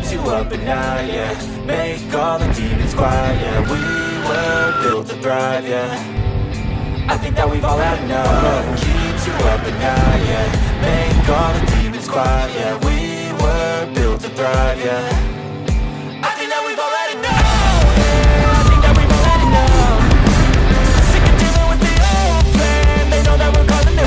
keeps you up at night, yeah. Make all the demons quiet, yeah. We were built to thrive, yeah. I think that we've all had enough. Keeps you up at night, yeah. Make all the demons quiet, yeah. We were built to thrive, yeah. I think that we've all had enough. Yeah, I think that we've all had enough. Sick of dealing with the old plan. They know that we're calling new.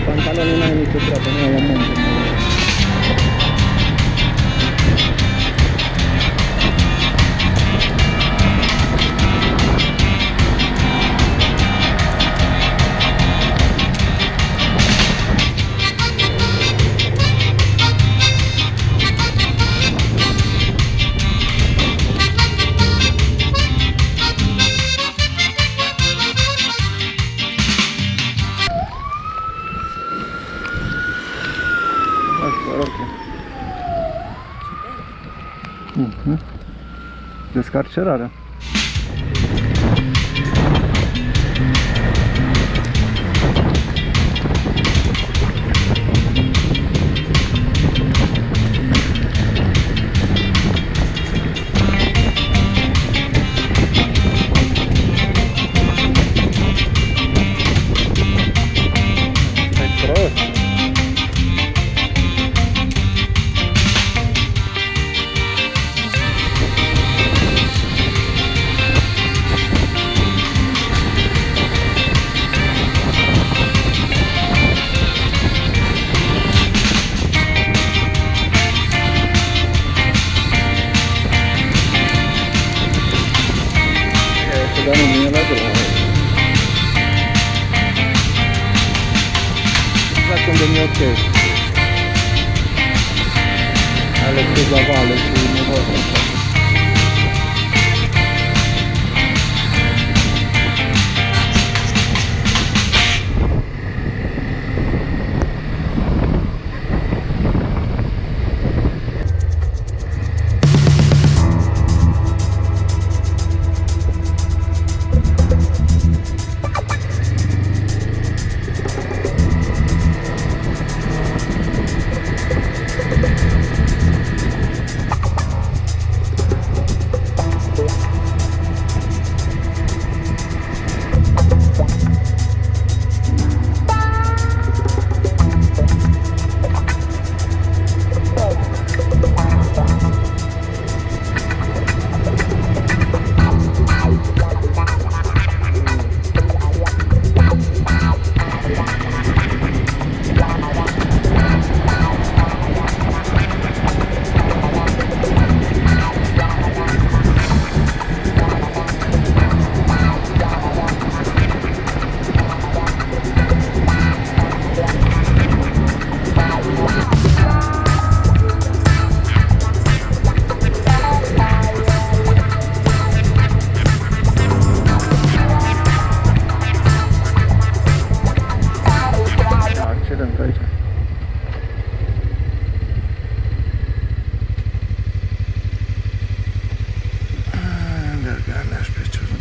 Pantaloni n-ai nicio treabă, nu am muncă. Descarcerarea. Dar nu vine la drum. Exact unde mi-e ok. Ales câțiva vale și mă văd.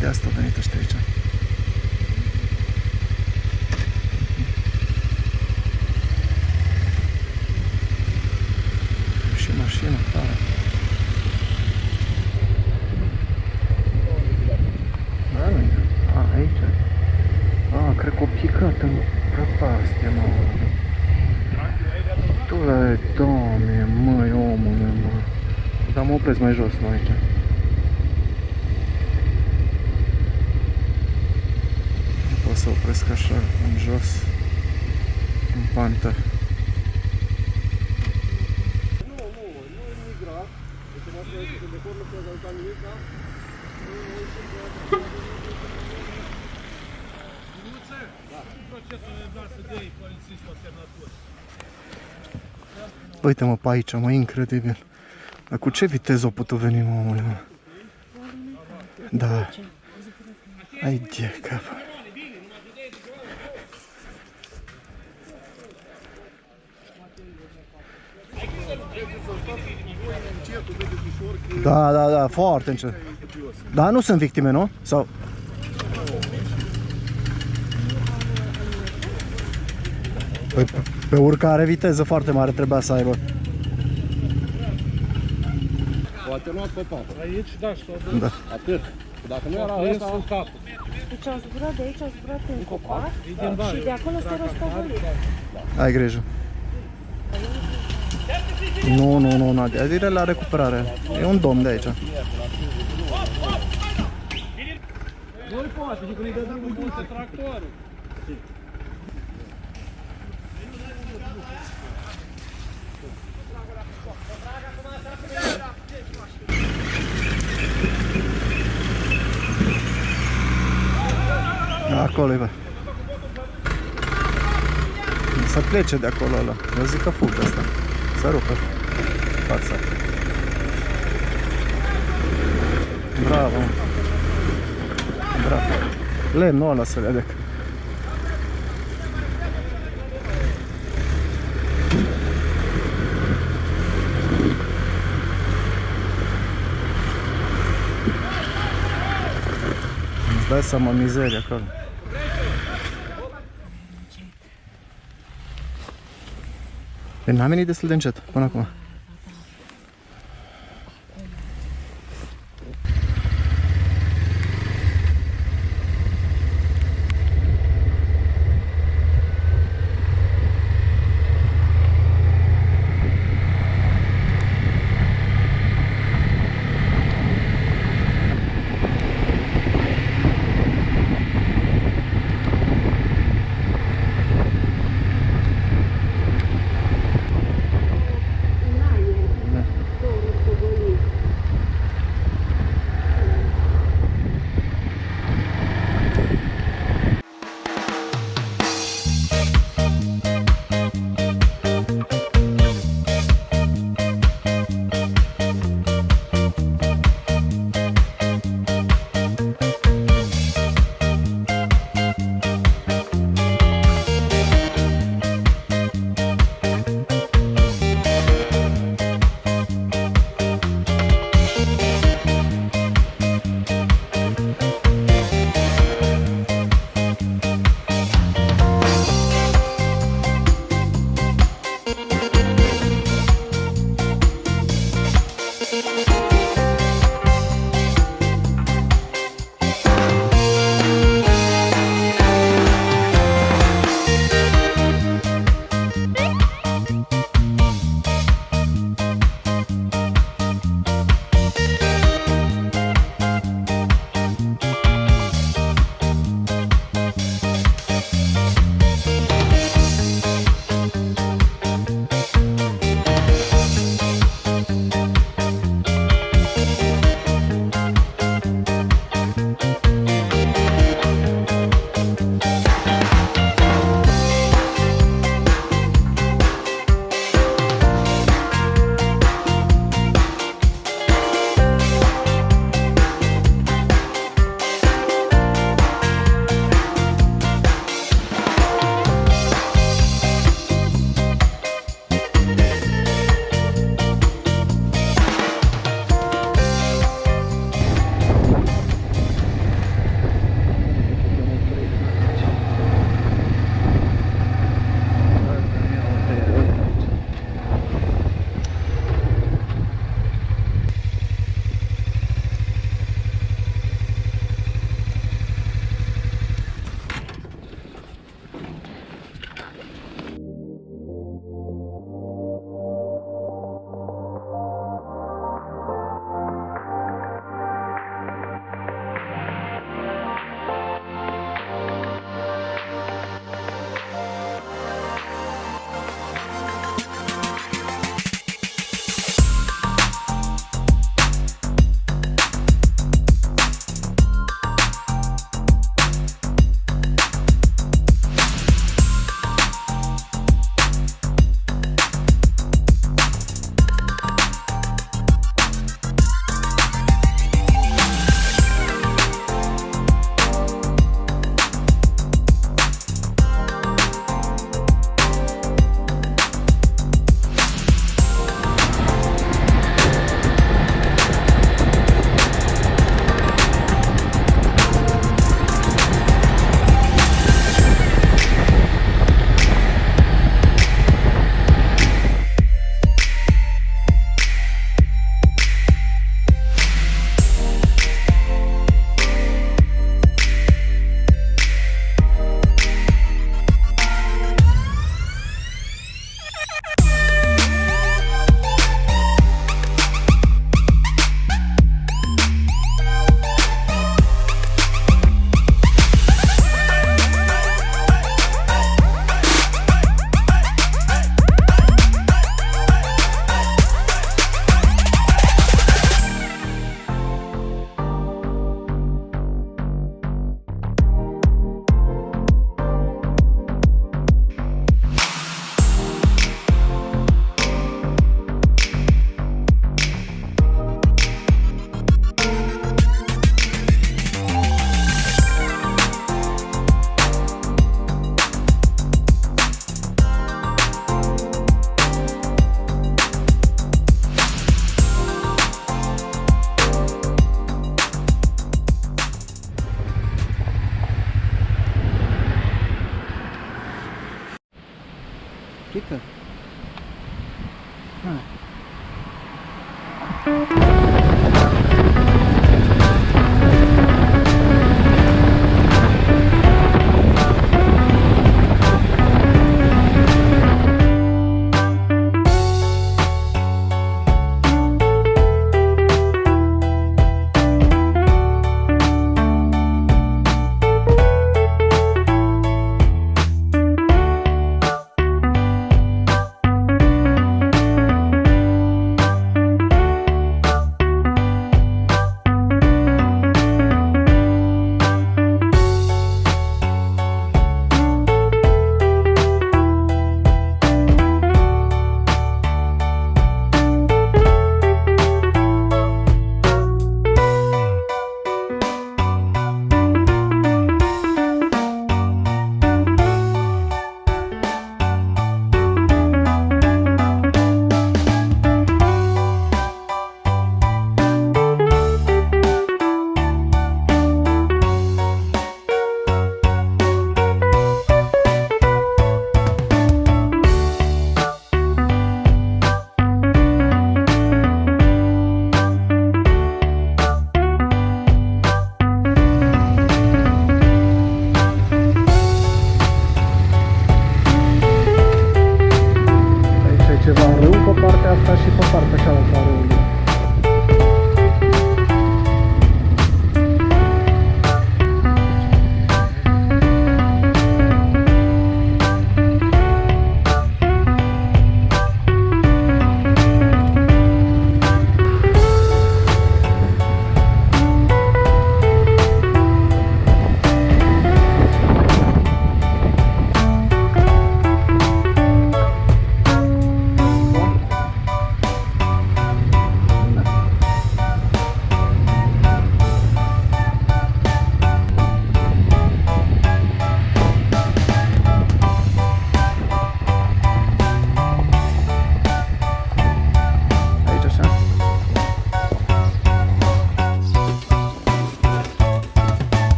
De asta au venit ăștia aici. Și mașină tare. Aici. Cred că o picat în prăpastie, mă. Tule, Doamne, măi, omule, mă. Dar mă opresc mai jos, nu aici. O să opresc așa, în jos, în pantă. Uite-mă pe aici, mă, incredibil. Dar cu ce viteză a putut veni, mă, omule, mă? Da. Ai de cap. Da, foarte încet. Dar nu sunt victime, nu? Sau... Păi, pe urcare viteză foarte mare trebuia să aibă. Poate lua pe papă. Aici, da, și s-au dus. Da. Atât. Dacă nu era ăsta... În capul. Deci au zburat de aici, au zburat în copac Da. și de acolo s-a răstăvălit. Ai grijă. Nu, Nadia, dire la recuperare. E un domn de aici. Nu-i poate, și că ne dă drumul bun să tractorul. Acolo-i, bă. Să plece de acolo ăla. Eu zic că fugă asta. Să rupă fața. Bravo. Bravo. Lemnul ăla să le adec. Îți dai seama mizeria acolo. Păi n-am venit destul de încet până acum.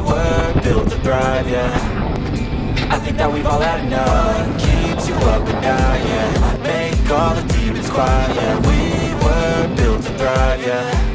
were built to thrive, yeah. I think that we've all had enough. Keeps you up at night, yeah. Make all the demons quiet, yeah. We were built to thrive, yeah.